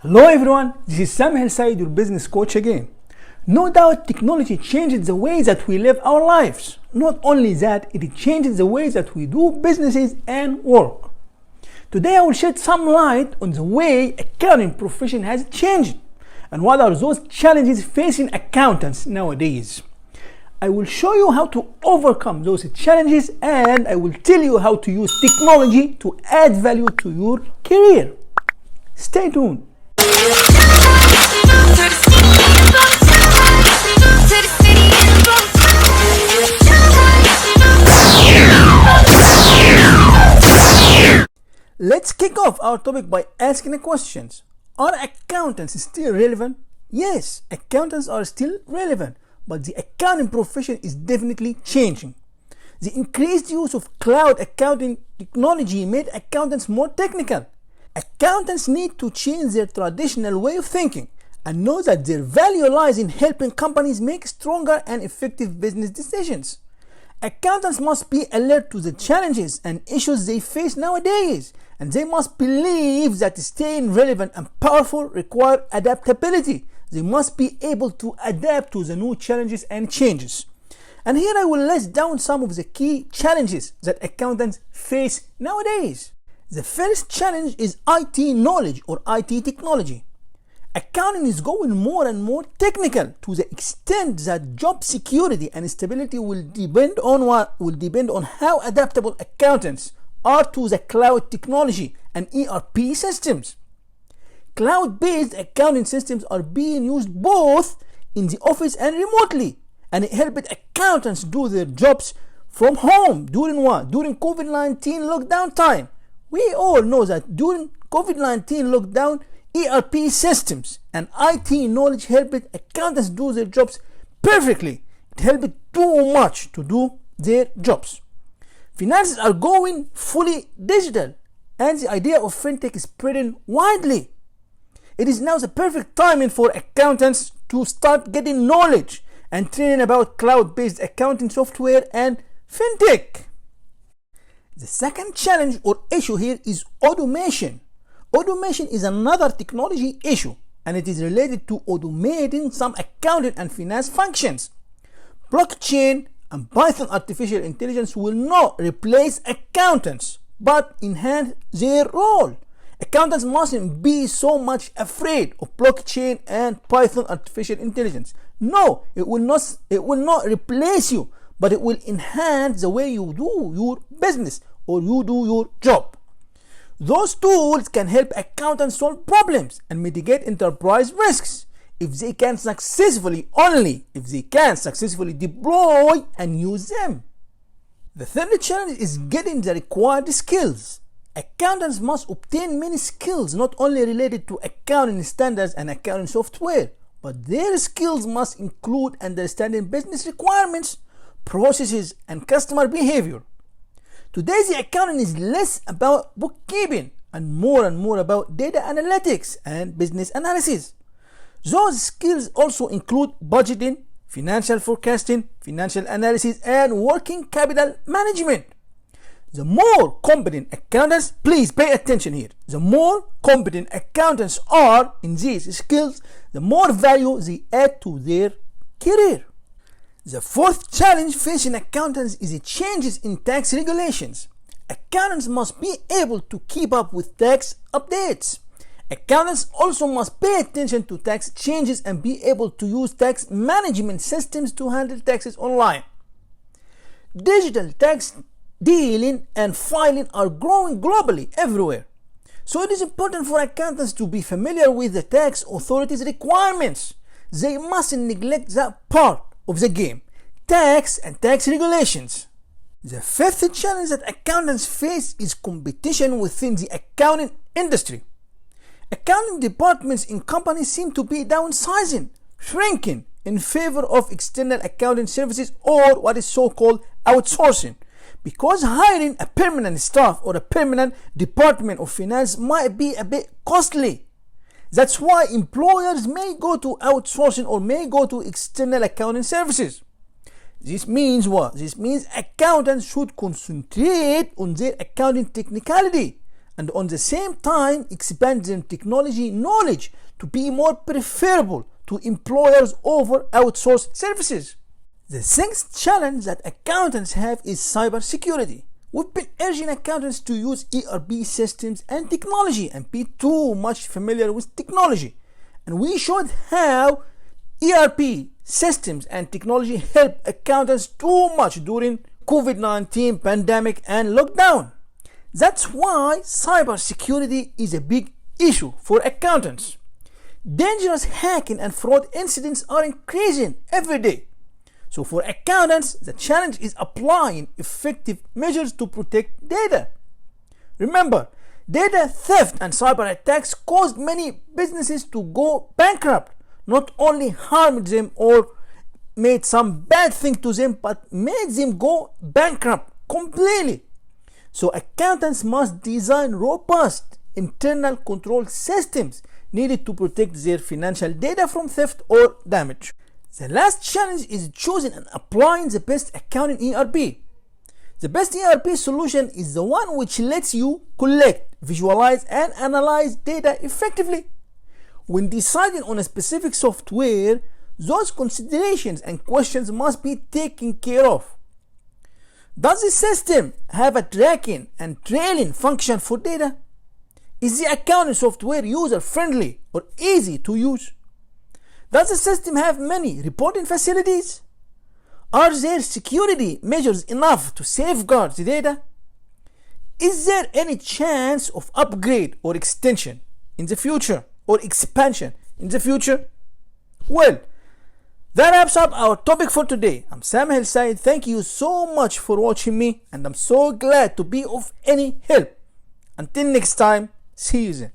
Hello everyone, this is Sam Helside, your business coach again. No doubt technology changes the way that we live our lives. Not only that, it changes the way that we do businesses and work. Today I will shed some light on the way accounting profession has changed and what are those challenges facing accountants nowadays. I will show you how to overcome those challenges and I will tell you how to use technology to add value to your career. Stay tuned. Let's kick off our topic by asking the questions. Are accountants still relevant? Yes, accountants are still relevant, but the accounting profession is definitely changing. The increased use of cloud accounting technology made accountants more technical. Accountants need to change their traditional way of thinking and know that their value lies in helping companies make stronger and effective business decisions. Accountants must be alert to the challenges and issues they face nowadays, and they must believe that staying relevant and powerful requires adaptability. They must be able to adapt to the new challenges and changes. And here I will list down some of the key challenges that accountants face nowadays. The first challenge is IT knowledge or IT technology. Accounting is going more and more technical to the extent that job security and stability will depend on how adaptable accountants are to the cloud technology and ERP systems. Cloud-based accounting systems are being used both in the office and remotely, and it helped accountants do their jobs from home during COVID-19 lockdown time. We all know that during COVID-19 lockdown, ERP systems and IT knowledge helped accountants do their jobs perfectly. It helped too much to do their jobs. Finances are going fully digital, and the idea of fintech is spreading widely. It is now the perfect timing for accountants to start getting knowledge and training about cloud-based accounting software and fintech. The second challenge or issue here is automation. Automation is another technology issue, and it is related to automating some accounting and finance functions. Blockchain and Python artificial intelligence will not replace accountants, but enhance their role. Accountants mustn't be so much afraid of blockchain and Python artificial intelligence. No, it will not replace you, but it will enhance the way you do your business or you do your job. Those tools can help accountants solve problems and mitigate enterprise risks if they can successfully deploy and use them. The third challenge is getting the required skills. Accountants must obtain many skills not only related to accounting standards and accounting software, but their skills must include understanding business requirements, processes, and customer behavior. Today, the accounting is less about bookkeeping and more about data analytics and business analysis. Those skills also include budgeting, financial forecasting, financial analysis, and working capital management. The more competent accountants, please pay attention here, the more competent accountants are in these skills, the more value they add to their career. The fourth challenge facing accountants is the changes in tax regulations. Accountants must be able to keep up with tax updates. Accountants also must pay attention to tax changes and be able to use tax management systems to handle taxes online. Digital tax dealing and filing are growing globally everywhere. So it is important for accountants to be familiar with the tax authorities' requirements. They mustn't neglect that part of the game, tax and tax regulations. The fifth challenge that accountants face is competition within the accounting industry. Accounting departments in companies seem to be downsizing, shrinking in favor of external accounting services or what is so-called outsourcing, because hiring a permanent staff or a permanent department of finance might be a bit costly. That's why employers may go to outsourcing or may go to external accounting services. This means what? This means accountants should concentrate on their accounting technicality and on the same time expand their technology knowledge to be more preferable to employers over outsourced services. The sixth challenge that accountants have is cybersecurity. We've been urging accountants to use ERP systems and technology and be too much familiar with technology. And we showed how ERP systems and technology help accountants too much during COVID-19 pandemic and lockdown. That's why cybersecurity is a big issue for accountants. Dangerous hacking and fraud incidents are increasing every day. So for accountants, the challenge is applying effective measures to protect data. Remember, data theft and cyber attacks caused many businesses to go bankrupt. Not only harmed them or made some bad thing to them, but made them go bankrupt completely. So accountants must design robust internal control systems needed to protect their financial data from theft or damage. The last challenge is choosing and applying the best accounting ERP. The best ERP solution is the one which lets you collect, visualize, and analyze data effectively. When deciding on a specific software, those considerations and questions must be taken care of. Does the system have a tracking and trailing function for data? Is the accounting software user-friendly or easy to use? Does the system have many reporting facilities? Are there security measures enough to safeguard the data? Is there any chance of upgrade or extension in the future or expansion in the future? Well, that wraps up our topic for today. I'm Sam Hillside. Thank you so much for watching me, and I'm so glad to be of any help. Until next time, see you then.